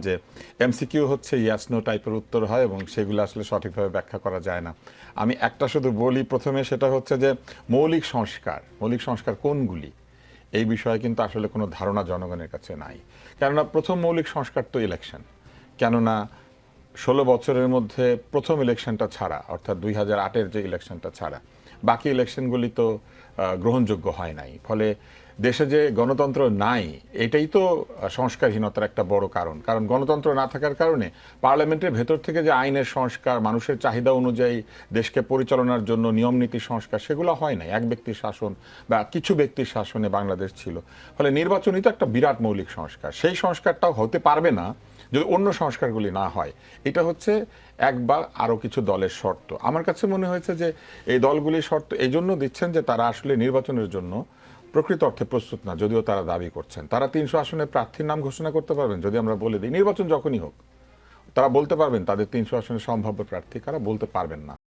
যে এমসিকিউ হচ্ছে ইয়াস নো টাইপের উত্তর হয় এবং সেগুলো আসলে সঠিকভাবে ব্যাখ্যা করা যায় না। আমি একটা শুধু বলি প্রথমে, সেটা হচ্ছে যে মৌলিক সংস্কার কোনগুলি এই বিষয়ে কিন্তু আসলে কোনো ধারণা জনগণের কাছে নাই। কেননা প্রথম মৌলিক সংস্কার তো ইলেকশন। কেননা 16 বছরের মধ্যে প্রথম ইলেকশনটা ছাড়া, অর্থাৎ 2008-এর যে ইলেকশনটা ছাড়া বাকি ইলেকশনগুলি তো গ্রহণযোগ্য হয় নাই। ফলে দেশে যে গণতন্ত্র নাই, এটাই তো সংস্কারহীনতার একটা বড় কারণ। কারণ গণতন্ত্র না থাকার কারণে পার্লামেন্টের ভেতর থেকে যে আইনের সংস্কার, মানুষের চাহিদা অনুযায়ী দেশকে পরিচালনার জন্য নিয়ম নীতির সংস্কার, সেগুলো হয় নাই। এক ব্যক্তির শাসন বা কিছু ব্যক্তির শাসনে বাংলাদেশ ছিল। ফলে নির্বাচনই তো একটা বিরাট মৌলিক সংস্কার। সেই সংস্কারটাও হতে পারবে না যদি অন্য সংস্কারগুলি না হয়। এটা হচ্ছে এক বা আরও কিছু দলের শর্ত। আমার কাছে মনে হয়েছে যে এই দলগুলির শর্ত এই জন্য দিচ্ছেন যে তারা আসলে নির্বাচনের জন্য প্রকৃত অর্থে প্রস্তুত না, যদিও তারা দাবি করছেন। তারা 300 আসনে প্রার্থীর নাম ঘোষণা করতে পারবেন যদি আমরা বলে দিই নির্বাচন যখনই হোক। তারা বলতে পারবেন তাদের 300 আসনের সম্ভাব্য প্রার্থী কারা, বলতে পারবেন না।